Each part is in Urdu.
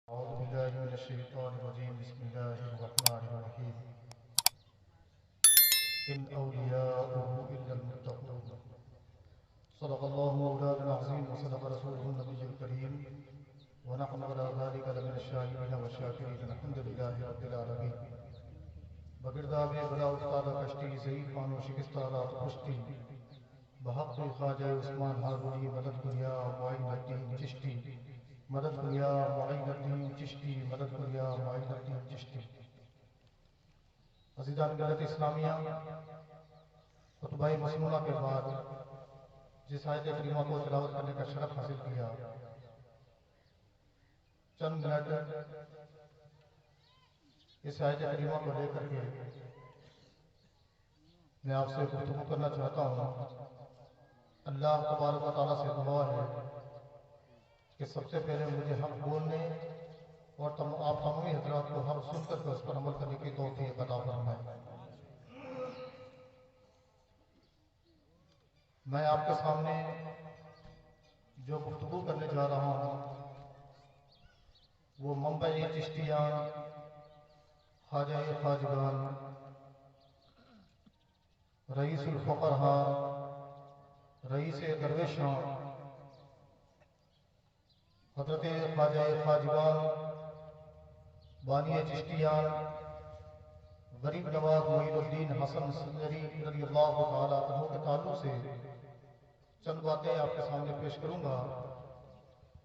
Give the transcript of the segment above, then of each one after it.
أعوذ بالله من الشيطان الرجيم بسم الله الرحمن الرحيم إن أولياؤه إلا المتقون صدق الله مولانا العظيم وصدق رسوله النبي الكريم ونحن على ذلك لمن الشاهدين والشاكرين الحمد لله رب العالمين بگرداب بلا افتادہ کشتی ضعیفان و شکستہ رات پشتی بحق خواجہ عثمان ہارونی مدد کنیا معین الدین چشتی مدد کنیا معین الدین چشتی مدد کنیا معین الدین چشتی عزیزان ملت اسلامیہ خطبہ مسنونہ کے بعد جس آیت کریمہ کو تلاوت کرنے کا شرف حاصل کیا چند منٹ اس آیت کریمہ کو لے کر کے میں آپ سے گفتگو کرنا چاہتا ہوں۔ اللہ تبارک و تعالیٰ سے دعا ہے کہ سب سے پہلے مجھے حق بولنے اور آپ تمامی حضرات کو حق سن کر کے اس پر عمل کرنے کی توفیق عطا فرمائے۔ میں آپ کے سامنے جو گفتگو کرنے جا رہا ہوں وہ منبع چشتیان، خواجہ خواجگان، رئیس الفقراء، رئیس درویشاں، حضرت خواجہ خواجگان، بانی چشتیان، غریب نواز معین الدین حسن سنجری رضی اللہ تعالیٰ عنہ کے تعلق سے چند باتیں آپ کے سامنے پیش کروں گا،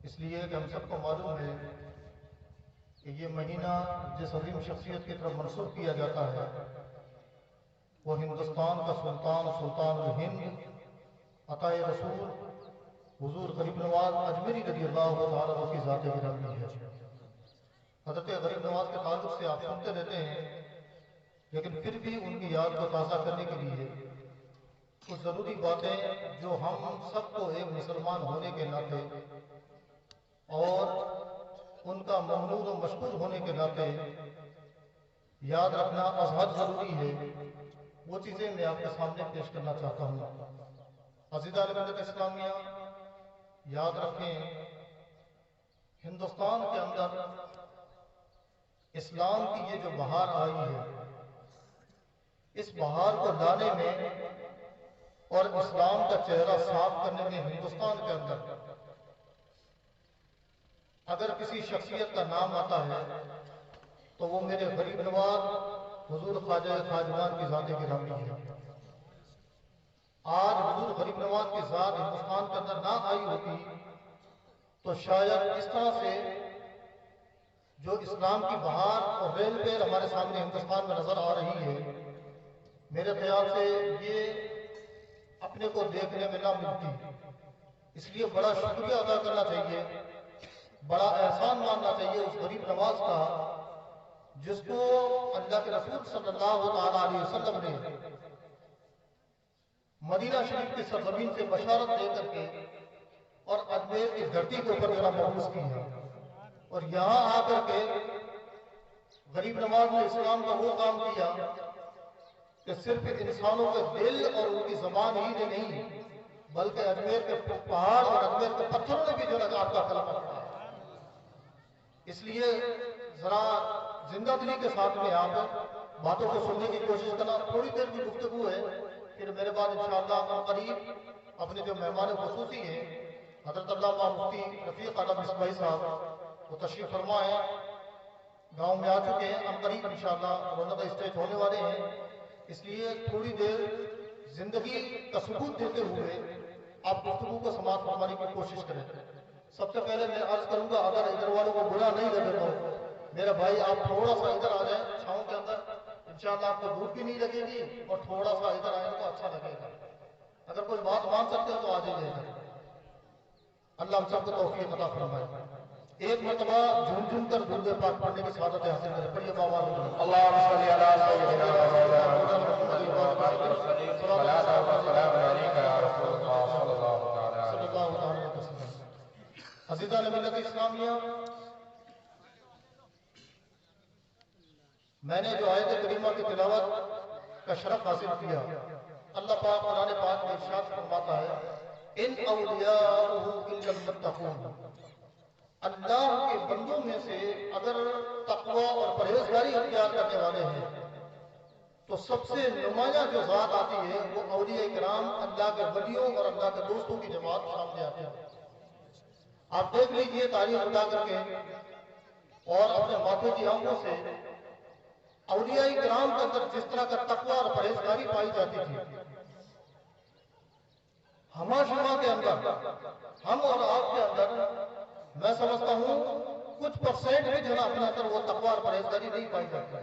اس لیے کہ ہم سب کو معلوم ہے کہ یہ مہینہ جس عظیم شخصیت کی طرف منسوب کیا جاتا ہے وہ ہندوستان کا سلطان الہند عطائے رسول حضور غریب نواز اجمیری رضی اللہ تعالیٰ عنہ کی ذات گرامی ہے۔ حضرت غریب نواز کے تعلق سے آپ سنتے رہتے ہیں، لیکن پھر بھی ان کی یاد کو تازہ کرنے کے لیے کچھ ضروری باتیں جو ہم سب کو ایک مسلمان ہونے کے ناطے اور ان کا ممنون و مشکور ہونے کے ناطے یاد رکھنا ازحد ضروری ہے، وہ چیزیں میں آپ کے سامنے پیش کرنا چاہتا ہوں۔ عزیزان ملت اسلامیہ، یاد رکھیں ہندوستان کے اندر اسلام کی یہ جو بہار آئی ہے، اس بہار کو لانے میں اور اسلام کا چہرہ صاف کرنے میں ہندوستان کے اندر اگر کسی شخصیت کا نام آتا ہے تو وہ میرے غریب نواز حضور خواجہ خواجگان کی ذات گرامی ہے۔ آج حضور غریب نواز کی ذات ہندوستان کے اندر نہ آئی ہوتی تو شاید اس طرح سے جو اسلام کی بہار اور ریل پیر ہمارے سامنے ہندوستان میں نظر آ رہی ہے، میرے خیال سے یہ اپنے کو دیکھنے میں نہ ملتی۔ اس لیے بڑا شکریہ ادا کرنا چاہیے، بڑا احسان ماننا چاہیے اس غریب نواز کا جس کو اللہ کے رسول صلی اللہ علیہ وسلم نے مدینہ شریف کی سرزمین سے بشارت دے کر کے اور اجمیر کی دھرتی کے اوپر میرا مبعوث کیا، اور یہاں آ کر کے غریب نواز نے اسلام کا وہ کام کیا کہ صرف انسانوں کے دل اور ان کی زبان ہی نے نہیں بلکہ اجمیر کے پہاڑ اور اجمیر کے پتھروں نے بھی جو آپ کا کلمہ پڑھا۔ اس لیے ذرا زندہ دلی کے ساتھ میں آپ باتوں کو سننے کی کوشش کرنا، تھوڑی دیر کی گفتگو ہے، پھر میرے بعد انشاءاللہ قریب اپنے جو مہمان خصوصی ہیں حضرت علامہ مفتی رفیق اعلیٰ مصباحی صاحب وہ تشریف فرما ہے، گاؤں میں آ چکے ہیں، ہم قریب انشاءاللہ رونق اسٹیج ہونے والے ہیں، اس لیے تھوڑی دیر زندگی کا ثبوت دیتے ہوئے آپ گفتگو کو سماعت فرمانے کی کوشش کریں۔ سب سے پہلے میں عرض کروں گا اگر ادھر والوں کو برا نہیں لگے تو میرا بھائی آپ تھوڑا سا ادھر آ جائیں چھاؤں کے اندر، انشاءاللہ آپ کو دھوپ بھی نہیں لگے گی اور تھوڑا سا ادھر آئیں تو اچھا لگے گا۔ اگر کوئی بات مان سکتے ہو تو آ جائیے ادھر۔ اللہ ہم سب کو توفیق عطا فرمائے۔ ایک مرتبہ جھوم جھوم کر درود پاک پڑھنے کی سعادت حاصل کرے، پڑھیے بابا اللهم صل على سيدنا محمد صلاة وسلام عليك يا رسول الله صلى الله صلی اللہ علیہ وسلم۔ عزیزان ملت اسلامیہ، میں نے جو آیت کریمہ کی تلاوت کا شرف حاصل کیا، اللہ پاک قرآن پاک میں ارشاد فرماتا ہے ان اولیاءہ الا المتقون، اللہ کے بندوں میں سے تقوی اور پرہیزگاری اختیار کرنے والے ہیں تو سب سے نمایاں جو ذات آتی ہے وہ اولیاء کرام، اللہ کے ولیوں اور اللہ کے دوستوں کی جماعت سامنے آتی ہے۔ آپ دیکھ لیجئے تاریخ اٹھا کر کے اور اپنے ماتھے کی آنکھوں سے اولیاء کرام کے اندر جس طرح کا تقوی اور پرہیزگاری پائی جاتی تھی، ہما شما کے اندر، ہم اور آپ کے اندر میں سمجھتا ہوں کچھ پرسنٹ بھی جو نا اپنے اندر وہ تقوی اور پرہیزگاری نہیں پائی جاتی ہے۔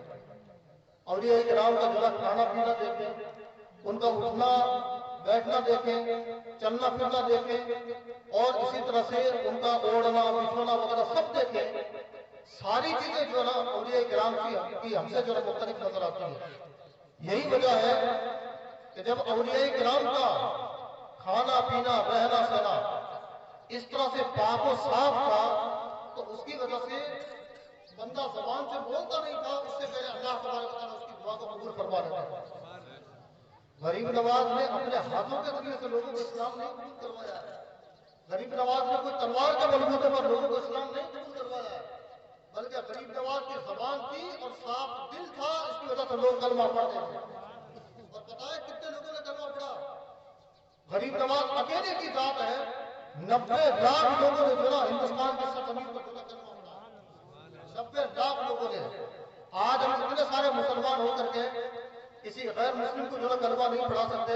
اولیاء کرام کا جو نا کھانا پینا دیکھیں، ان کا اٹھنا بیٹھنا دیکھیں، چلنا پھرنا دیکھیں، اور اسی طرح سے ان کا اوڑھنا بچھونا وغیرہ سب دیکھیں، ساری چیزیں جو نا اولیاء کرام کی ہم سے جو نا مختلف نظر آتی ہے۔ یہی وجہ ہے کہ جب اولیاء کرام کا کھانا پینا رہنا سہنا اس طرح سے پاک و صاف تھا تو اس کی وجہ سے بندہ زبان سے بولتا نہیں تھا، اس سے پہلے اللہ تبارک و تعالیٰ اس کی دعا کو قبول فرما لیتا تھا۔ غریب نواز نے اپنے ہاتھوں کے ذریعے سے لوگوں کو اسلام نہیں قبول کروایا ہے۔ غریب نواز نے کوئی تلوار کے بلبوتے پر لوگوں کو اسلام نہیں قبول کروایا ہے، بلکہ غریب نواز کی زبان تھی اور صاف دل تھا، اس کی وجہ سے لوگ کلمہ پڑھتے تھے۔ اور پتہ ہے کتنے لوگوں نے کلمہ پڑھا؟ غریب نواز اکیلے کی ذات ہے، 90 لاکھ لوگوں نے جو نا ہندوستان کی سرزمین پر جو نا کلمہ پڑھا، 90 لاکھ لوگوں نے۔ آج ہم اتنے سارے مسلمان ہو کر کے کسی غیر مسلم کو جو نا کلمہ نہیں پڑھا سکتے،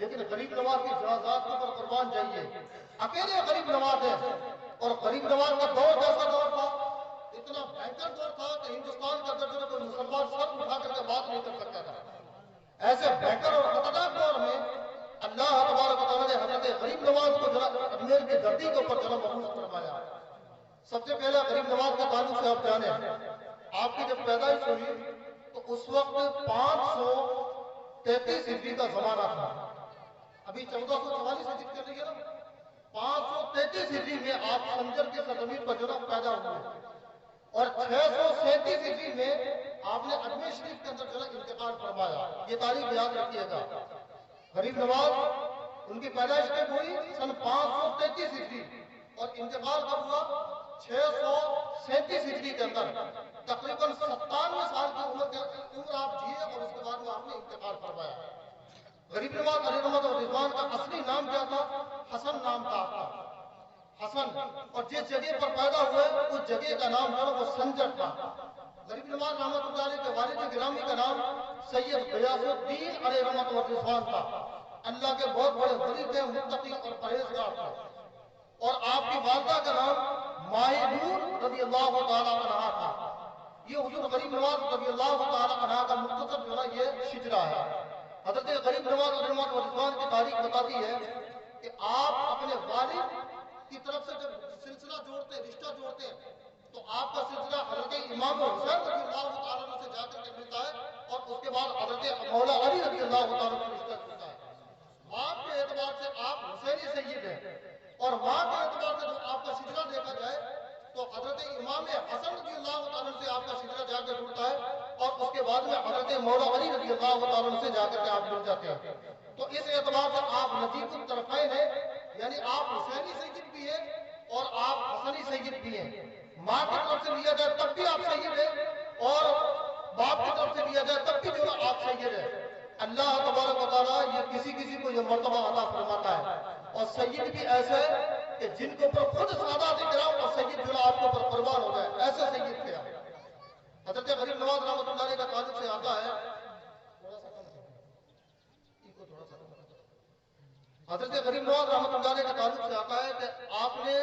لیکن غریب نواز کی جنازات کے اوپر قربان جائیے، اکیلے غریب نواز ہے۔ اور غریب نواز کا دور کیسا دور تھا؟ اتنا بھینکر دور تھا کہ ہندوستان کے اندر جو نا کوئی مسلمان سر اٹھا کر کے بات نہیں کر سکتا تھا۔ ایسے بھینکر اور خطرناک دور میں اللہ تبارک و تعالیٰ نے حضرت غریب نواز کو جو نا اجمیر کی دھرتی کے اوپر جو نا مبعوث فرمایا۔ سب سے پہلا غریب نواز کے تعلق سے آپ جانیں، آپ کی جب پیدائش ہوئی تو اس وقت 533 ہجری کا زمانہ تھا۔ ابھی 1444 ہجری چل رہی ہے نا، 533 ہجری میں آپ سنجر کی سرزمین پر جو نا پیدا ہوئے، اور 637 ہجری میں آپ نے اجمیر شریف کے اندر جو نا انتقال فرمایا۔ یہ تاریخ یاد رکھیے گا۔ غریب نواز ان کی پیدائش کب ہوئی؟ سن 533 ہجری، اور انتقال کب ہوا؟ 637 ہجری کے اندر۔ تقریباً 97 سال کی عمر آپ جیے اور اس کے بعد میں آپ نے انتقال فرمایا۔ غریب نواز علیہ رحمت و رضوان کا اصلی نام کیا تھا؟ حسن نام تھا آپ کا، حسن۔ اور جس جگہ پر پیدا ہوئے اس جگہ کا نام جو وہ سنجر تھا۔ غریب نواز رحمت اللہ علیہ کے والد گرامی کا نام سید غیاث الدین علیہ رحمت و رضوان تھا۔ اللہ کے بہت بڑے ولی تھے، متقی اور پرہیزگار تھے۔ اور آپ کی والدہ کا نام ماہدور رضی اللہ تعالیٰ عنہ تھا۔ یہ حضور غریب نواز رضی اللہ تعالیٰ عنہ کا مختصر جو ہے یہ شجرہ ہے۔ حضرت غریب نواز علیہ رحمت و رضوان کی تاریخ بتاتی ہے کہ آپ اپنے والد کی طرف سے جب سلسلہ جوڑتے، رشتہ جوڑتے، تو آپ کا سلسلہ حضرت امام حسین رضی اللہ تعالیٰ عنہ سے جا کر کے ملتا ہے، اور اس کے بعد حضرت مولا علی رضی اللہ تعالیٰ عنہ سے رشتہ جوڑتا ہے۔ باپ کے اعتبار سے آپ حسینی سید ہیں، اور ماں کے اعتبار سے جب آپ کا سلسلہ دیکھا جائے تو حضرت امام حسن رضی اللہ تعالیٰ عنہ سے آپ کا سلسلہ جا کر جڑتا ہے، اور اس کے بعد میں حضرت مولا علی رضی اللہ تعالیٰ عنہ سے جا کر کے آپ مل جاتے ہیں۔ تو اس اعتبار سے آپ نجیب الطرفین ہیں، یعنی آپ حسینی سید بھی ہیں اور آپ حسنی سید بھی ہیں۔ ماں کی طرف سے لیا جائے تب بھی آپ سید ہیں، اور باپ کی طرف سے لیا جائے تب بھی جو ہے آپ سید ہیں۔ اللہ تبارک و تعالیٰ یہ کسی کسی کو یہ مرتبہ عطا فرماتا ہے، اور سید بھی ایسے کہ جن کے اوپر خود سادات کرام اور سید جو ہے آپ کے اوپر قربان ہو گئے، ایسے سید تھے آپ۔ حضرت غریب نواز رحمۃ اللہ علیہ کا تعلق سے آتا ہے، حضرت غریب نواز رحمۃ اللہ علیہ کا تعلق سے آتا ہے کہ آپ نے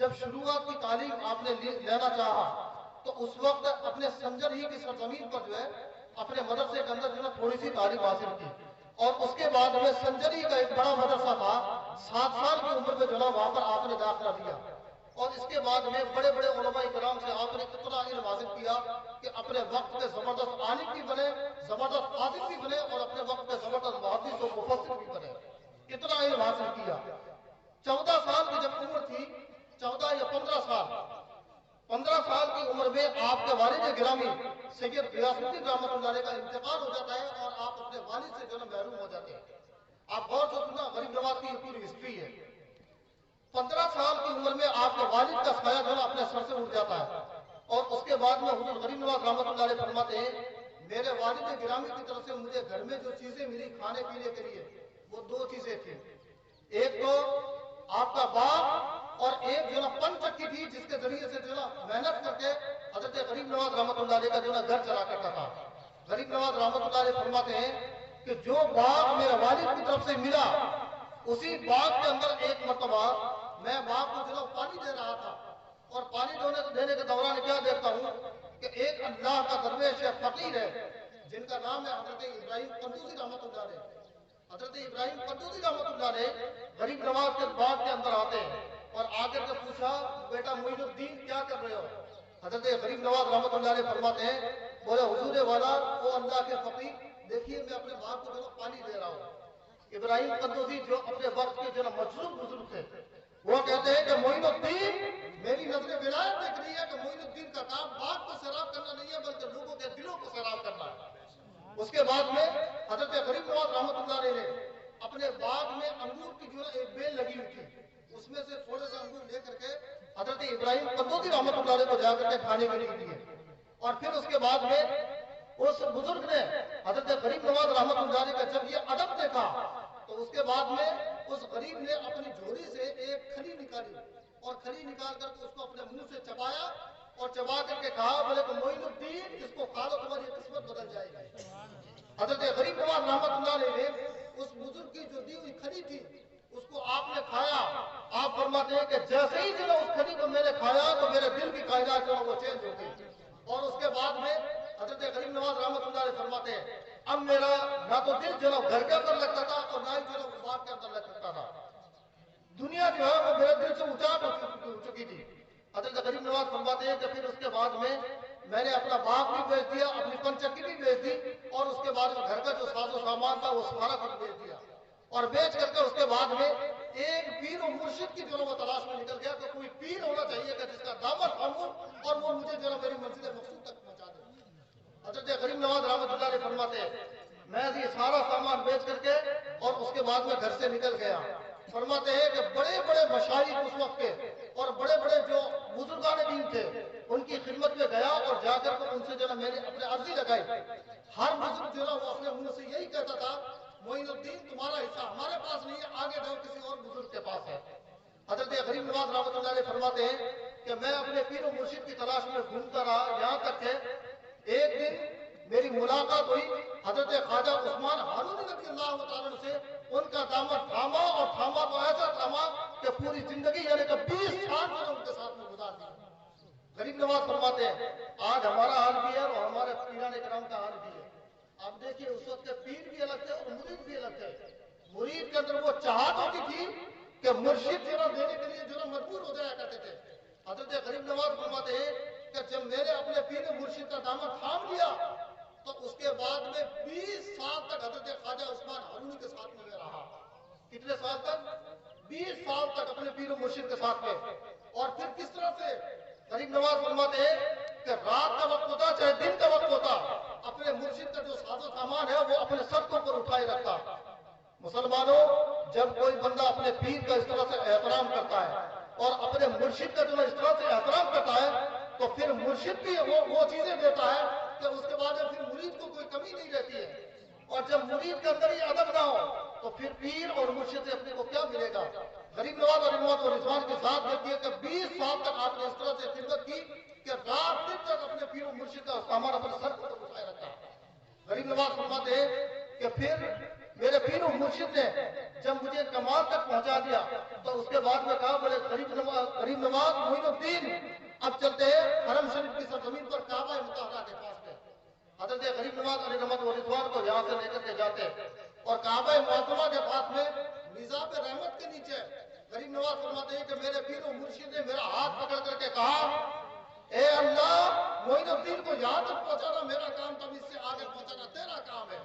جب شروعات کی تعلیم آپ نے لینا چاہا تو اس وقت اپنے سنجر ہی کی سرزمین پر جو ہے اپنے مدرسے کے اندر جو ہے تھوڑی سی تعلیم حاصل کی، اور اس کے بعد میں سنجری کا ایک بڑا مدرسہ تھا، 7 سال کی عمر میں جو ہے وہاں پر آپ نے داخلہ لیا، اور اس کے بعد میں بڑے بڑے علماء کرام سے آپ نے اتنا علم حاصل کیا کہ اپنے وقت کے زبردست عالم بھی بنے، زبردست قاضی بھی بنے، اور اپنے وقت کے زبردست محدث و مفسر بھی بنے۔ اتنا علم حاصل کیا۔ 14 سال کی جب عمر تھی، 14 یا 15 سال، 15 سال کی عمر میں آپ کے والد گرامی سید غیاث الدین رحمۃ اللہ علیہ کا انتقال ہو جاتا ہے، اور آپ اپنے والد سے جو ہے محروم ہو جاتے ہیں۔ آپ غور سے سننا، غریب نواز کی یہ پوری ہسٹری ہے۔ 15 سال کی عمر میں آپ کے والد کا سایہ جو ہے اپنے سر سے اٹھ جاتا ہے، اور اس کے بعد میں حضور غریب نواز رحمۃ اللہ علیہ فرماتے ہیں میرے والد گرامی کی طرف سے مجھے گھر میں جو چیزیں ملی کھانے پینے کے لیے وہ دو چیزیں تھیں، ایک تو آپ کا باغ اور ایک جو نا پن چکی تھی جس کے ذریعے سے جو نا محنت کر کے حضرت غریب نواز رحمۃ اللہ علیہ کا جو نا گھر چلا کرتا تھا۔ غریب نواز رحمۃ اللہ علیہ فرماتے ہیں کہ جو باغ میرے والد کی طرف سے ملا اسی باغ کے اندر ایک مرتبہ میں باغ کو جو نا پانی دے رہا تھا اور پانی دینے کے دوران کیا دیکھتا ہوں کہ ایک اللہ کا درویش فقیر ہے جن کا نام ہے حضرت ابراہیم قندوزی رحمۃ اللہ علیہ۔ حضرت ابراہیم قندوزی رحمۃ اللہ علیہ غریب نواز کے باغ کے اندر آتے ہیں اور آ کر کے پوچھا بیٹا معین الدین کیا کر رہے ہو؟ حضرت غریب نواز رحمۃ اللہ علیہ فرماتے ہیں بولے حضور والا وہ اللہ کے فقیر دیکھیے میں اپنے باغ کو جو پانی دے رہا ہوں۔ ابراہیم قندوزی جو اپنے وقت کے جو مجروح بزرگ تھے وہ کہتے ہیں کہ معین الدین میری نظر ولایت دیکھ رہی ہے کہ معین الدین کا کام باغ کو سیراب کرنا نہیں ہے بلکہ لوگوں کے دلوں کو سیراب کرنا ہے۔ اس کے بعد میں حضرت غریب نواز رحمۃ اللہ علیہ نے اپنے باغ میں انگور کی جو ایک بیل لگی ہوئی تھی اس میں سے تھوڑے سے انگور لے کر کے حضرت ابراہیم قندوزی رحمۃ اللہ علیہ کو جا کر کے کھانے کے لیے دیے اور پھر اس کے بعد میں اس بزرگ نے حضرت غریب نواز رحمۃ اللہ علیہ کا جب یہ ادب دیکھا تو اس کے بعد میں اس غریب نے اپنی جھولی سے ایک کھلی نکالی اور کھلی نکال کر کے اس کو اپنے منہ سے چبایا اور چبا کر کے کہا بولے کہ معین الدین اس کو کھا لو تمہاری قسمت بدل جائے گی۔ حضرت غریب نواز رحمۃ اللہ علیہ نے اس بزرگ کی جو دی ہوئی کھلی تھی اس کو آپ نے کھایا۔ آپ فرماتے ہیں کہ جیسے ہی جو اس کھلی کو میں نے کھایا تو میرے دل کی کائنات جو وہ چینج ہو گئی اور اس کے بعد میں حضرت غریب نواز رحمۃ اللہ علیہ فرماتے ہیں اب میرا نہ تو دل جو ہے گھر کے اندر لگتا تھا اور نہ ہی جو ہے باغ کے اندر لگ سکتا تھا، دنیا جو ہے وہ میرے دل سے اونچاٹ ہو چکی تھی۔ حضرت غریب نواز فرماتے ہیں کہ پھر اس کے بعد میں نے اپنا باغ بھی بیچ دیا، اپنی پنچکی بھی بیچ دی اور اس کے بعد میں گھر کا جو ساز و سامان تھا وہ سارا کچھ بیچ دیا اور بیچ کر کے اس کے بعد میں ایک پیر و مرشد کی جو ہے وہ تلاش میں نکل گیا کہ کوئی پیر ہونا چاہیے کہ جس کا دامن تھاموں اور وہ مجھے جو ہے میری منزل مقصود تک پہنچا دے۔ حضرت غریب نواز رحمۃ اللہ علیہ فرماتے ہیں میں یہ سارا سامان بیچ کر کے اور اس کے بعد میں گھر سے نکل گیا۔ فرماتے ہیں کہ بڑے بڑے مشائخ اس وقت کے اور بڑے بڑے جو بزرگان دین تھے ان کی خدمت میں گیا اور جا کر ان سے جو ہے میں نے اپنے عرضی لگائی۔ ہر بزرگ جو ہے وہ اپنے منہ سے یہی کہتا تھا معین الدین تمہارا حصہ ہمارے پاس نہیں ہے، آگے جاؤ کسی اور بزرگ کے پاس ہے۔ حضرت غریب نواز رحمۃ اللہ علیہ فرماتے ہیں کہ میں اپنے پیر و مرشد کی تلاش میں گھومتا رہا یہاں تک کہ ایک دن میری ملاقات ہوئی حضرت خواجہ عثمان ہارونی رضی اللہ تعالیٰ سے۔ ان کا دامن تھاما اور تھاما تو ایسا تھاما کہ پوری زندگی یعنی کہ 20 سال میں نے ان کے ساتھ میں گزار دیا۔ غریب نواز فرماتے ہیں آج ہمارا حال بھی ہے اور ہمارے پیران کرام کا حال بھی ہے۔ آپ دیکھیے اس وقت کے پیر بھی الگ تھے اور مرید بھی الگ تھے۔ مرید کے اندر وہ چاہت ہوتی تھی کہ مرشد جو دینے کے لیے جو مجبور ہو جایا کرتے تھے۔ حضرت غریب نواز فرماتے ہیں کہ جب میں نے اپنے پیر مرشد کا دامن تھام لیا تو اس کے بعد میں 20 سال تک حضرت خواجہ عثمان ہارونی کے ساتھ میں رہا۔ کتنے سال تک؟ 20 سال تک اپنے پیر و مرشد کے ساتھ میں۔ اور پھر کس طرح سے غریب نواز فرماتے ہیں کہ رات کا وقت ہوتا چاہے دن کا وقت ہوتا اپنے مرشد کا جو ساز و سامان ہے وہ اپنے صدقوں پر اٹھائے رکھتا۔ مسلمانوں جب کوئی بندہ اپنے پیر کا اس طرح سے احترام کرتا ہے اور اپنے مرشد کا جو اس طرح سے احترام کرتا ہے تو پھر مرشد بھی وہ چیزیں دیتا ہے کہ اس کے بعد پھر مرید کو کوئی کمی نہیں رہتی ہے۔ اور جب مرید کے اندر یہ ادب نہ ہو تو پھر پیر اور مرشد سے اپنے کو کیا ملے گا؟ غریب نواز اور رحمت اور رضوان کی ذات دیتی ہے کہ 20 سال تک آپ نے اس طرح سے خدمت کی کہ رات دن تک اپنے پیر و مرشد کا سامان اپنے سر پر اٹھائے رکھا۔ غریب نواز فرماتے ہیں کہ پھر میرے پیر و مرشد نے جب مجھے کمال تک پہنچا دیا تو اس کے بعد میں کہا بولے غریب نواز معین الدین اب چلتے ہیں حرم شریف کی سرزمین پر کعبہ مطہرہ کے پاس میں۔ حضرت غریب نواز علیہ رحمت و رضوان کو یہاں سے لے کر کے جاتے اور کعبہ معظمہ کے پاس میں میزاب رحمت کے نیچے غریب نواز فرماتے ہیں کہ میرے پیر و مرشد نے میرا ہاتھ پکڑ کر کے کہا اے اللہ معین الدین کو یہاں تک پہنچانا میرا کام تھا، اس سے آگے پہنچانا تیرا کام ہے۔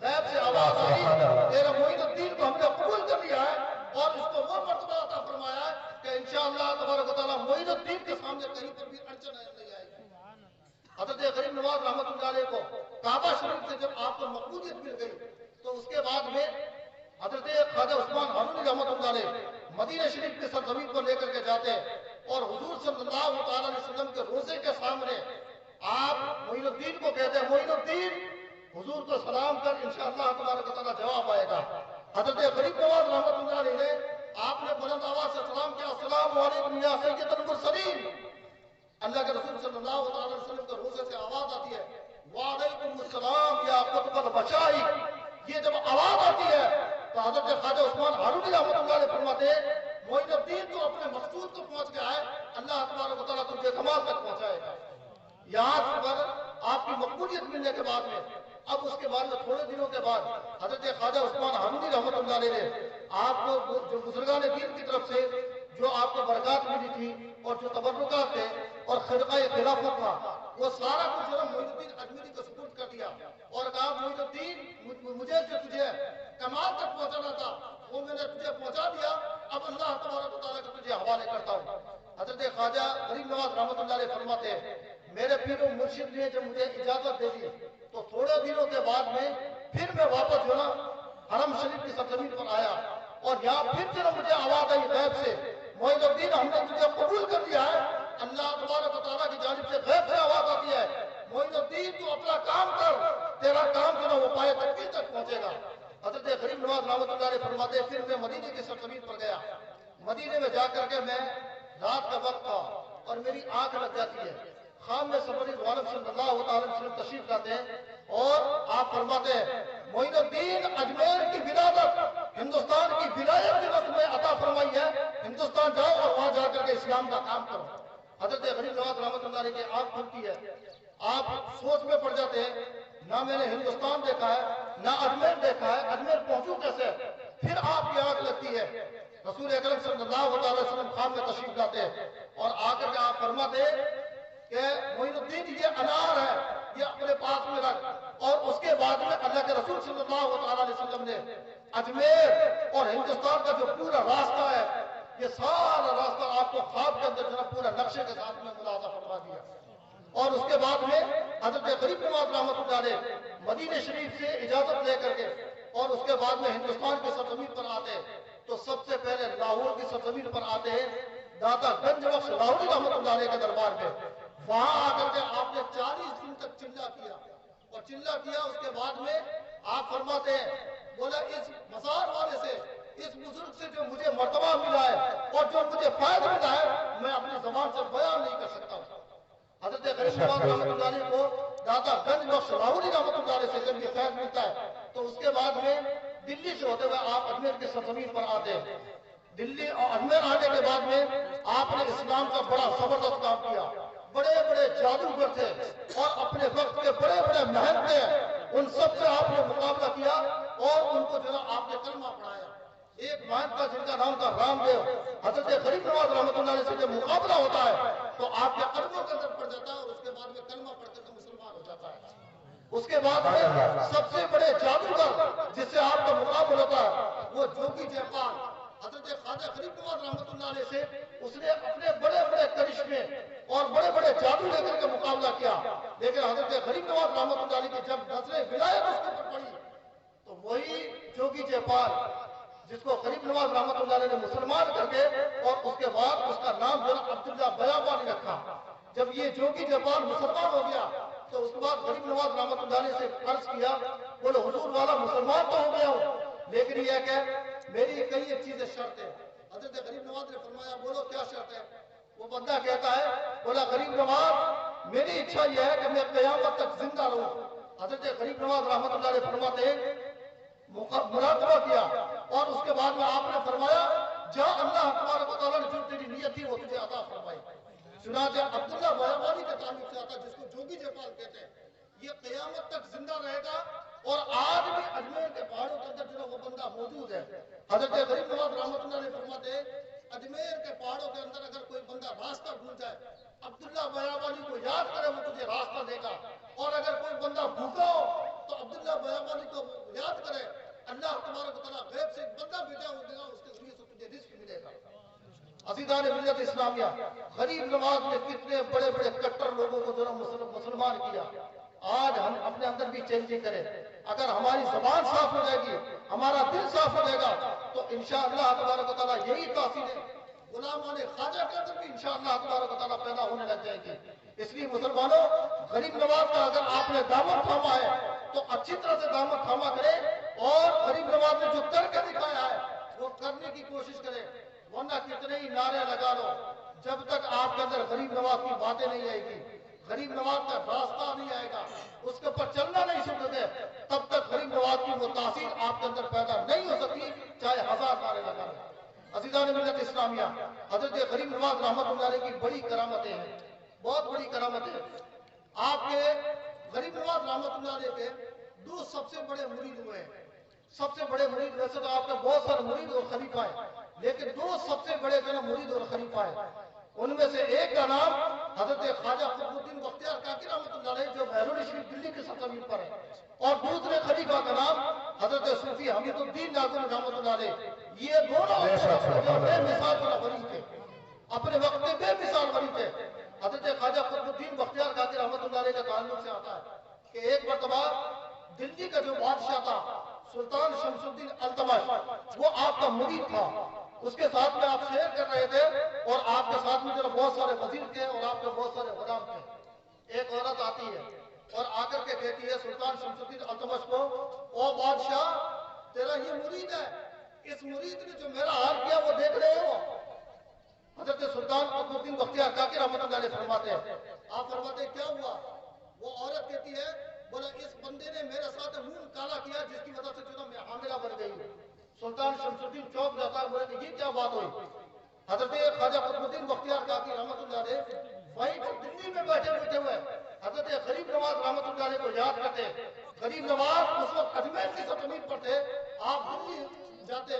غیب سے آواز آئی تیرا معین الدین کو ہم نے قبول کر لیا ہے اور اس کو وہ مرتبہ عطا فرمایا ہے کہ انشاءاللہ تبارک و تعالیٰ معین الدین کے سامنے کہیں پر بھی اڑچن نہیں آئے گی۔ حضرت غریب نواز رحمت اللہ علیہ کو کعبہ شریف سے جب آپ کو مقبولیت مل گئی تو اس کے بعد میں حضرت خواجہ عثمان ہارونی رحمت اللہ علیہ مدینہ شریف کی سرزمین کو لے کر کے جاتے اور حضور صلی اللہ علیہ وسلم کے روزے کے سامنے اللہ کے رسول صلی اللہ علیہ وسلم کے روزے سے آواز آتی ہے وعلیکم السلام یا قطب البشائر، یہ جب آواز آتی ہے تو حضرت خواجہ عثمان ہارونی رحمۃ اللہ علیہ فرماتے ہیں معین الدین تو اپنے مقصود کو پہنچ گیا ہے، اللہ تبارک و تعالیٰ تجھے کمال تک پہنچائے گا۔ یہاں پر آپ کی مقبولیت ملنے کے بعد میں اب اس کے بعد میں تھوڑے دنوں کے بعد حضرت خواجہ عثمان ہارونی رحمۃ اللہ علیہ نے آپ کو جو بزرگان دین کی طرف سے جو آپ کو برکات ملی تھی اور جو تبرکات تھے اور خرقہ خلافت تھا وہ سارا کچھ جو ہے معین الدین اجمیری کو سپرد کر دیا اور کہا معین الدین مجھے جو تجھے کمال تک پہنچانا تھا وہ میں نے تجھے پہنچا دیا، اب اللہ تبارک و تعالیٰ کو تجھے حوالے کرتا ہوں۔ حضرت خواجہ غریب نواز رحمۃ اللہ علیہ فرماتے ہیں میرے پیر و مرشد نے جب مجھے اجازت دے دی تو تھوڑے دنوں کے بعد میں پھر میں واپس جو نا حرم شریف کی سرزمین پر آیا اور یہاں پھر جو مجھے آواز آئی غیب سے معین الدین ہم نے تجھے قبول کر لیا ہے، اللہ تبارک و تعالیٰ کی جانب سے غیب سے آواز آتی ہے معین الدین تو اپنا کام کر، تیرا کام جو نا وہ پائے تکمیل تک پہنچے گا۔ حضرت غریب نواز رحمۃ اللہ علیہ فرماتے پھر میں مدینے کی سرزمین پر گیا، مدینے میں جا کر کے میں رات کا وقت تھا اور میری آنکھ لگ جاتی ہے، خام میں سفر غالب صلی اللہ علیہ وسلم تشریف لاتے ہیں اور آپ فرماتے ہیں معین الدین اجمیر کی ولادت ہندوستان کی ولایت جو تمہیں عطا فرمائی ہے، ہندوستان جاؤ اور وہاں جا کر کے اسلام کا کام کرو۔ حضرت غریب نواز رحمۃ اللہ علیہ کی آنکھ کھلتی ہے، آپ سوچ میں پڑ جاتے ہیں نہ میں نے ہندوستان دیکھا ہے نہ اجمیر دیکھا ہے، اجمیر پہنچوں کیسے؟ پھر آپ کی آنکھ لگتی ہے، رسول اکرم صلی اللہ علیہ وسلم خان میں تشریف لاتے ہیں اور آ کر کے آپ فرماتے کہ معین الدین یہ انار ہے، یہ اپنے پاس میں رکھ، اور اس کے بعد میں اللہ کے رسول صلی اللہ علیہ وسلم نے اجمیر اور ہندوستان کا جو پورا راستہ ہے یہ سارا راستہ آپ کو خواب کے اندر جو پورا نقشے کے ساتھ میں ملاحظہ فرما دیا۔ اور اس کے بعد میں حضرت غریب نواز رحمۃ اللہ علیہ مدینہ شریف سے اجازت لے کر کے اور اس کے بعد میں ہندوستان کی سرزمین پر آتے تو سب سے پہلے لاہور کی سرزمین پر آتے ہیں داتا گنج بخش لاہوری رحمۃ اللہ علیہ کے دربار میں، وہاں آ کر کے آپ نے 40 دن تک چلہ کیا اور چلہ کیا۔ اس کے بعد میں آپ فرماتے ہیں بولا اس مزار والے سے، اس بزرگ سے جو مجھے مرتبہ ملا ہے اور جو مجھے فائدہ ملا ہے میں اپنی زبان سے بیان نہیں کر سکتا۔ حضرت غریب نواز رحمۃ اللہ علیہ کو داتا گنج بخش لاہوری رحمۃ اللہ علیہ سے جب یہ فیض ملتا ہے تو اس کے بعد میں دلی سے ہوتے ہوئے آپ اجمیر کی سرزمین پر آتے ہیں۔ دلی اور اجمیر آنے کے بعد میں آپ نے اسلام کا بڑا زبردست کام کیا، بڑے بڑے جادوگر تھے اور اپنے وقت کے بڑے بڑے مہنت تھے، ان سب سے آپ نے مقابلہ کیا اور ان کو جو ہے آپ نے کلمہ پڑھایا۔ ایک مہنت کا جن کا نام تھا رام دیو، حضرت غریب نواز رحمۃ اللہ علیہ سے جب مقابلہ ہوتا ہے تو آپ کے قدموں کے اندر پڑ جاتا ہے اور اس کے بعد میں کلمہ پڑھ کر کے مسلمان ہو جاتا ہے۔ اس کے بعد میں سب سے بڑے جادوگر جس سے آپ کا مقابلہ ہوتا ہے وہ جوگی جے پال، حضرت خواجہ غریب نواز رحمۃ اللہ علیہ سے اس نے اپنے بڑے بڑے کرشمے اور بڑے بڑے جادو لے کر کے مقابلہ کیا، لیکن حضرت غریب نواز رحمۃ اللہ علیہ کی جب نظر ولایت اس کے اوپر پڑی تو وہی جوگی جے پال جس کو غریب نواز رحمۃ اللہ علیہ نے مسلمان کر کے اور اس کے بعد اس کا نام جو ہے عبداللہ بیابانی رکھا، جب یہ جوگی جے پال مسلمان ہو گیا تو اس کے بعد غریب نواز رحمۃ اللہ علیہ سے عرض کیا بولے حضور والا مسلمان تو ہو گیا ہوں لیکن یہ کہ میری کئی ایک چیزیں شرط ہے۔ حضرت غریب نواز نے فرمایا بولو کیا شرط ہے؟ وہ بندہ کہتا ہے بولا غریب نواز میری اچھا یہ ہے کہ میں قیامت تک زندہ رہوں۔ حضرت غریب نواز رحمۃ اللہ علیہ فرماتے ہیں مراقبہ کیا اور اس کے بعد میں آپ نے فرمایا جا اللہ تبارک و تعالیٰ نے جو تیری نیت تھی وہ تجھے عطا فرمائی۔ چنانچہ عبداللہ بیابانی کے تعلق سے آتا جس کو جوگی جے پال کہتے ہیں، یہ قیامت تک زندہ رہے گا اور آج بھی اجمیر کے پہاڑوں کے اندر جو ہے وہ بندہ موجود ہے۔ حضرت غریب نواز رحمۃ اللہ علیہ فرماتے ہیں اجمیر کے پہاڑوں کے اندر اگر کوئی بندہ راستہ بھول جائے عبداللہ بیابانی کو یاد کرے وہ تجھے راستہ دے گا، اور اگر کوئی بندہ بھوکا ہو تو عبداللہ بیابانی کو یاد کرے، اللہ تبارک و تعالیٰ غیب سے ایک بندہ بھیجا ہوگا اس کے ذریعے سے تجھے رزق ملے گا۔ عزیزان ملت اسلامیہ، غریب نواز نے کتنے بڑے بڑے کٹر لوگوں کو جو مسلمان کیا۔ آج ہم اپنے اندر بھی چینجنگ کریں، اگر ہماری زبان صاف ہو جائے گی، ہمارا دل صاف ہو جائے گا تو انشاءاللہ تبارک و تعالیٰ یہی تاثیر ہے غلامان خواجہ کے اندر بھی انشاءاللہ تبارک و تعالیٰ پیدا ہونے لگ جائے گی۔ اس لیے مسلمانوں غریب نواز کا اگر آپ نے دامن تھاما ہے تو اچھی طرح سے دامن تھاما کرے اور غریب نواز نے جو کر کے دکھایا ہے وہ کرنے کی کوشش کرے، ورنہ کتنے ہی نعرے لگا لو، جب تک آپ کے اندر غریب نواز کی باتیں نہیں آئے گی، غریب نواز کا راستہ نہیں آئے گا، اس کے اوپر چلنا نہیں سیکھو گے، تب تک غریب نواز کی وہ تاثیر آپ کے اندر پیدا نہیں ہو سکتی، چاہے 1000 نعرے لگا لیں۔ عزیزان ملت اسلامیہ، حضرت غریب نواز رحمت اللہ علیہ کی بڑی کرامتیں ہیں، بہت بڑی کرامتیں ہیں۔ آپ کے غریب نواز رحمت اللہ علیہ کے دو سب سے بڑے مرید ہوئے ہیں، سب سے بڑے مرید، ویسے تو آپ کے بہت سارے مرید اور خلیفہ ہیں، لیکن دو سب سے بڑے جو مرید اور خلیفہ ہیں، ان میں سے ایک کا نام حضرت خواجہ قطب الدین بختیار کاکی رحمۃ اللہ علیہ جو بیرون شریف دلی کی سرزمین پر ہے، اور دوسرے خلیفہ کا نام حضرت صوفی حمید الدین ناظم رحمۃ اللہ علیہ۔ یہ دونوں بے مثال ولی تھے، اپنے وقت میں بے مثال ولی تھے۔ حضرت خواجہ قطب الدین بختیار کاکی رحمۃ اللہ علیہ کا تعلق سے آتا ہے کہ ایک مرتبہ دلی کا جو بادشاہ تھا سلطان شمس الدین التمش، وہ آپ کا مرید تھا، اس کے ساتھ میں آپ شعر کر رہے تھے، اور آپ کے ساتھ میں جو بہت سارے وزیر تھے اور آپ کے بہت سارے غلام تھے۔ ایک عورت آتی ہے اور آ کر کے کہتی ہے سلطان شمس الدین التمش کو، او بادشاہ تیرا یہ مرید ہے، اس مرید نے جو میرا حال کیا وہ دیکھ رہے ہو؟ حضرت سلطان قطب الدین بختیار کاکی رحمۃ اللہ علیہ فرماتے ہیں، آپ فرماتے ہیں کیا ہوا؟ وہ عورت کہتی ہے، بولا اس بندے نے میرے ساتھ منہ کالا کیا جس کی وجہ سے جو میں حاملہ بن گئی ہوں۔ سلطان شمس الدین چوک جاتا ہے، بولے کہ یہ کیا بات ہوئی؟ حضرت خواجہ قطب الدین بختیار کاکی رحمۃ اللہ علیہ وہیں پر دلی میں بیٹھے ہوئے حضرت غریب نواز رحمۃ اللہ علیہ کو یاد کرتے۔ غریب نواز اس وقت اجمیر کی سرزمین پر تھے، آپ دلی جاتے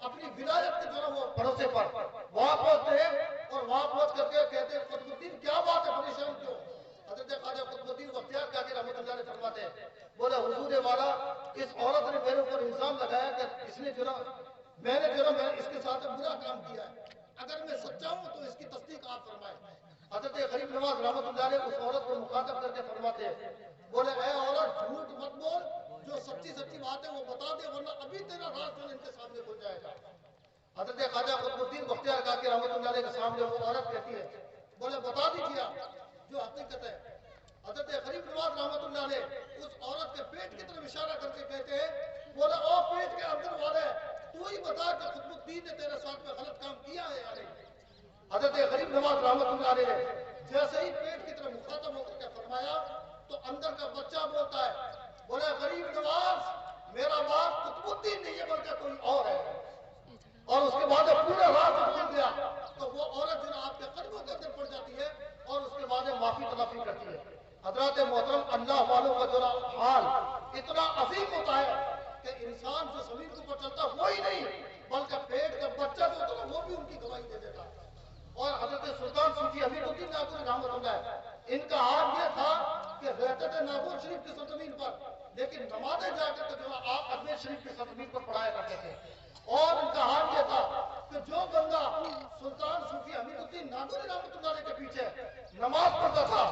اپنی ولایت کے جو وہ بھروسے پر، وہاں پہنچتے ہیں اور وہاں پہنچ کر کے کہتے ہیں قطب الدین کیا بات ہے پریشان کیوں؟ حضرت خواجہ قطب الدین بختیار کاکی رحمۃ اللہ علیہ فرماتے ہیں، بولے حضور والا اس عورت نے میرے اوپر الزام لگایا کہ اس نے میں نے اس کے ساتھ برا کام کیا ہے، اگر میں سچا ہوں تو اس کی تصدیق آپ فرمائیں۔ حضرت غریب نواز رحمۃ اللہ علیہ اس عورت کو مخاطب کر کے فرماتے ہیں، بولے اے عورت جھوٹ مت بول، جو سچی بات ہے وہ بتا دے، ورنہ ابھی تیرا راز جو ان کے سامنے کھل جائے گا۔ حضرت خواجہ قطب الدین بختیار کاکی رحمۃ اللہ علیہ کے سامنے وہ عورت کہتی ہے، بولے بتا دیجیے جو حقیقت ہے۔ حضرت غریب نواز رحمۃ اللہ علیہ اس عورت کے پیٹ کی طرف اشارہ کر کے کہتے ہیں، بولے او پیٹ کے اندر والے تو ہی بتا کہ قطب الدین نے تیرے ساتھ میں غلط کام کیا ہے یا نہیں۔ حضرت غریب نواز رحمۃ اللہ علیہ نے جیسے ہی پیٹ کی طرف مخاطب ہو کر کے فرمایا تو اندر کا بچہ بولتا ہے، بولے غریب نواز میرا باپ قطب الدین نہیں ہے بلکہ کوئی اور ہے، اور اس کے بعد پورا راز کھل گیا تو وہ عورت جو آپ کے قدموں کے اندر پڑ جاتی ہے اور اس کے بعد معافی تلافی کرتی ہے۔ حضرات محترم، اللہ والوں کا جو حال اتنا عظیم ہوتا ہے کہ انسان جو زمین کے اوپر چلتا وہی نہیں بلکہ پیٹ کا بچہ جو ہوتا ہے وہ بھی ان کی گواہی دے دیتا ہے۔ اور حضرت سلطان صوفی حمید الدین ناظم رحمۃ اللہ ان کا حال یہ تھا کہ رہتے تھے ناگور شریف کی سرزمین پر، لیکن نمازیں جا کر کے جو آپ اجمیر شریف کی سرزمین پر پڑھایا کرتے تھے، اور ان کا حال یہ تھا کہ جو بندہ سلطان صوفی حمید الدین ناظم رحمۃ اللہ علیہ کے پیچھے نماز پڑھتا تھا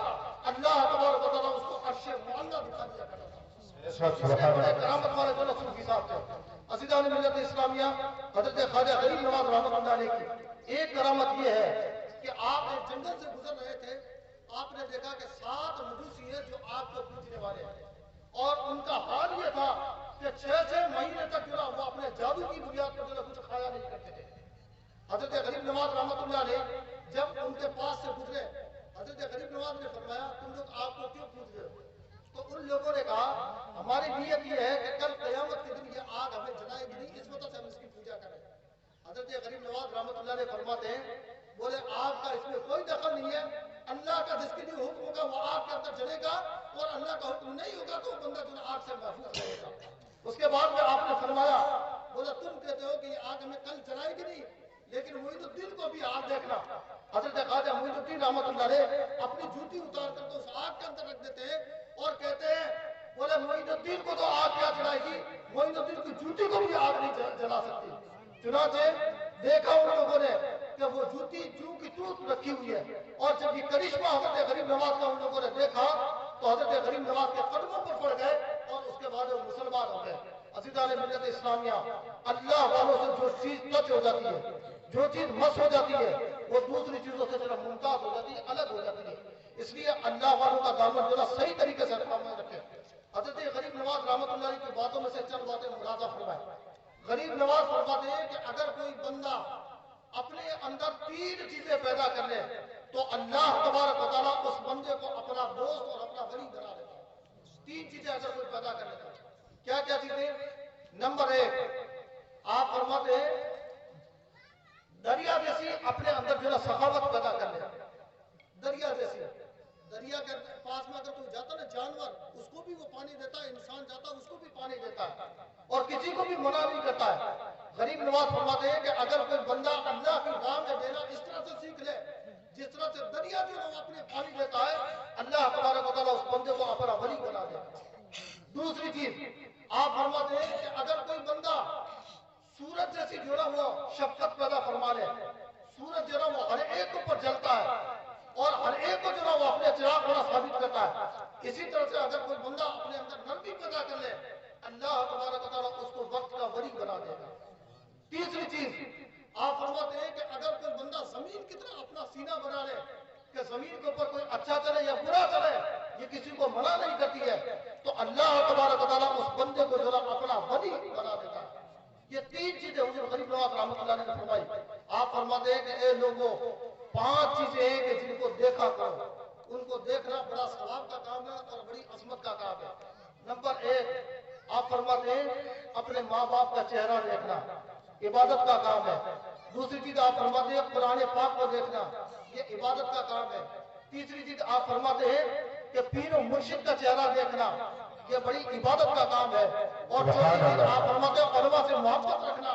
اللہ تبارک و تعالیٰ اس کو عرش معلیٰ دکھا دیا کرتا تھا۔ اس میں بڑے کرامت والے جو صوفی صاحب تھے۔ عزیزان ملت اسلامیہ، حضرت خواجہ غریب نواز رحمۃ اللہ علیہ کی ایک کرامت یہ ہے کہ آپ ایک جنگل سے گزر رہے تھے، آپ نے دیکھا کہ 7 مجوسی ہیں جو آپ کو پوجنے والے ہیں، اور ان کا حال یہ تھا کہ 6 مہینے تک جو وہ اپنے جادو کی بنیاد پر جو کچھ کھایا نہیں کرتے تھے۔ حضرت غریب نواز رحمۃ اللہ علیہ جب ان کے پاس سے گزرے، حضرت غریب نواز نے فرمایا تم لوگ آپ کو کیوں پوچھ رہے ہو؟ تو ان لوگوں نے کہا ہماری نیت یہ ہے کہ کل قیامت کے دن یہ آگ ہمیں جلائے گی نہیں، اس وجہ سے ہم اس کی پوجا کریں۔ حضرت غریب نواز رحمۃ اللہ علیہ فرماتے ہیں، بولے آگ کا اس میں کوئی دخل نہیں ہے، اللہ کا جس کے لیے حکم ہوگا وہ آگ کے اندر جلے گا، اور اللہ کا حکم نہیں ہوگا تو بندہ جو آگ سے محفوظ رہے گا۔ اس کے بعد میں آپ نے فرمایا، بولا تم کہتے ہو کہ یہ آگ ہمیں کل جلائے گی نہیں، لیکن معین الدین کو بھی آگ دیکھنا۔ حضرت خواجہ معین الدین رحمۃ اللہ علیہ اپنی جوتی اتار کر کے اس آگ کے اندر رکھ دیتے ہیں اور کہتے ہیں، بولے معین الدین کو تو آگ کیا جلائے گی، معین الدین کی جوتی کو بھی آگ نہیں جلا سکتی۔ چنانچہ دیکھا ان لوگوں نے کہ وہ جوتی جو کی توت رکھی ہوئی ہے، اور جب یہ کرشمہ حضرت غریب نواز کا ان لوگوں نے دیکھا تو حضرت غریب نواز کے قدموں پر پڑ گئے اور اس کے بعد وہ مسلمان ہو گئے۔ عزیزان ملت اسلامیہ، اللہ والوں سے جو چیز ٹچ ہو جاتی ہے، جو چیز مس ہو جاتی ہے، وہ دوسری چیزوں سے ذرا ممتاز ہو جاتی ہے، الگ ہو جاتی ہے۔ اس لیے اللہ والوں کا دامن ذرا صحیح طریقے سے تھامے رکھے۔ حضرت غریب نواز رحمۃ اللہ علیہ کی باتوں میں سے چند باتیں ملاحظہ فرمائیں۔ غریب نواز فرماتے ہیں کہ اگر کوئی بندہ اپنے اندر 3 چیزیں پیدا کر لے تو اللہ تبارک و تعالیٰ اس بندے کو اپنا دوست اور اپنا ولی بنا لیتا ہے۔ 3 چیزیں اگر کوئی پیدا کر لیتا ہے، کیا کیا چیزیں؟ نمبر 1، آپ فرماتے ہیں دریا جیسی اپنے اندر جو ہے سخاوت پیدا کر لے۔ دریا جیسی، دریا کے پاس میں اگر کوئی جاتا نا جانور، اس کو بھی وہ پانی دیتا ہے، انسان جاتا ہے اس کو بھی پانی دیتا ہے اور کسی کو بھی منع نہیں کرتا ہے۔ غریب نواز فرماتے ہیں کہ اگر کوئی بندہ اللہ کی راہ میں دینا اس طرح سے سیکھ لے جس طرح سے دریا جو ہے وہ اپنے پانی دیتا ہے، اللہ تبارک و تعالیٰ اس بندے کو اپنا ولی بنا دے۔ دوسری چیز آپ فرماتے ہیں کہ اگر کوئی بندہ سورج جیسی جو ہے وہ شفقت پیدا فرما لے، سورج جو ہے وہ ہر ایک کے اوپر جلتا ہے اور ہر ایک کو جو ہے وہ اپنے چراغ ہونا ثابت کرتا ہے، اسی طرح سے اگر کوئی بندہ اپنے اندر نرمی پیدا کر لے، اللہ تبارک و تعالیٰ اس کو وقت کا ولی بنا دے گا۔ تیسری چیز آپ فرماتے ہیں کہ اگر کوئی بندہ زمین کی طرح اپنا سینہ بنا لے کہ زمین کے اوپر کوئی اچھا چلے یا برا چلے، یہ کسی کو منع نہیں کرتی ہے، تو اللہ تبارک و تعالیٰ اس بندے کو جو ہے اپنا ولی بنا دیتا ہے۔ یہ 3 چیزیں حضور غریب نواز رحمۃ اللہ نے فرمائی۔ آپ فرماتے ہیں کہ اے لوگوں، 5 چیزیں ہیں کہ جن کو دیکھا کرو، ان کو دیکھنا بڑا ثواب کا کام ہے اور بڑی عظمت کا کام ہے۔ نمبر 1، آپ فرماتے ہیں اپنے ماں باپ کا چہرہ دیکھنا عبادت کا کام ہے۔ دوسری چیز آپ فرماتے ہیں قرآن پاک کو دیکھنا، یہ عبادت کا کام ہے۔ تیسری چیز آپ فرماتے ہیں کہ پیر و مرشد کا چہرہ دیکھنا، یہ بڑی عبادت کا کام ہے۔ اور چوتھی چیز آپ فرماتے ہیں علماء سے محبت رکھنا،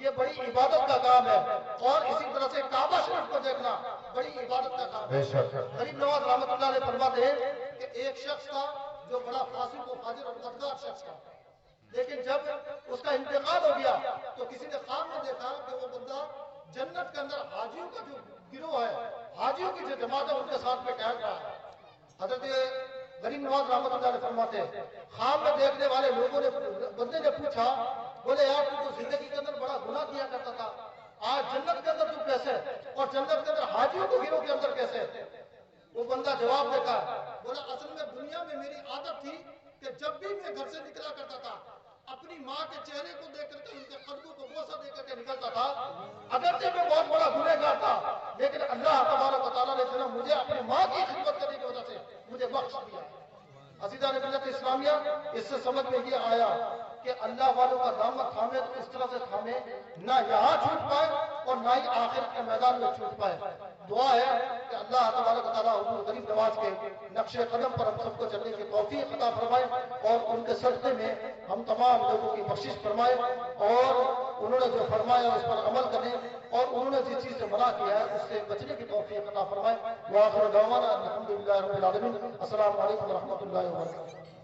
یہ بڑی عبادت کا کام ہے۔ اور اسی طرح سے کعبہ شریف کو دیکھنا بڑی عبادت کا کام ہے۔ غریب نواز رحمۃ اللہ علیہ فرماتے ہیں کہ ایک شخص تھا جو بڑا فاسق و فاجر اور بدکار شخص تھا، لیکن جب اس کا انتقال ہو گیا تو کسی نے خواب میں دیکھا کہ وہ بندہ جنت کے اندر حاجیوں کا جو گروہ ہے، حاجیوں کی جو جماعت ہے ان کے ساتھ میں ٹہل رہا ہے۔ حضرت غریب نواز رحمۃ اللہ علیہ فرماتے ہیں خواب میں دیکھنے والے لوگوں نے، بندے نے پوچھا، بولے یار تو زندگی کے اندر بڑا گناہ کیا کرتا تھا، آج جنت کے اندر تو کیسے، اور جنت کے اندر حاجیوں کے گروہ کے اندر کیسے؟ وہ بندہ جواب دیتا ہے، بولا اصل میں دنیا میں میری عادت تھی کہ جب بھی میں گھر سے نکلا کرتا تھا اپنی ماں کے چہرے کو دیکھ کر کے ان کے قدموں کو بوسہ دے کر کے نکلتا تھا، اگرچہ میں بہت بڑا گنہگار تھا لیکن اللہ تبارک و تعالیٰ نے جو ہے مجھے اپنی ماں کی خدمت کرنے کی وجہ سے مجھے بخش دیا۔ عزیزان ملت اسلامیہ، اس سے سمجھ میں یہ آیا کہ اللہ والوں کا دامن تھامے تو اس طرح سے تھامے نہ یہاں چھوٹ پائے اور نہ ہی آخرت کے میدان میں چھوٹ پائے۔ دعا ہے کہ اللہ تبارک و تعالیٰ حضور غریب نواز کے نقش قدم پر ہم سب کو چلنے کی توفیق عطا فرمائے اور ان کے صدقے میں ہم تمام لوگوں کی بخشش فرمائے، اور انہوں نے جو فرمایا اس پر عمل کرنے اور انہوں نے جس چیز سے منع کیا ہے اس سے بچنے کی توفیق عطا فرمائے۔ وآخر دعوانا الحمدللہ رب العالمین۔ السلام علیکم ورحمۃ اللہ وبرکاتہ۔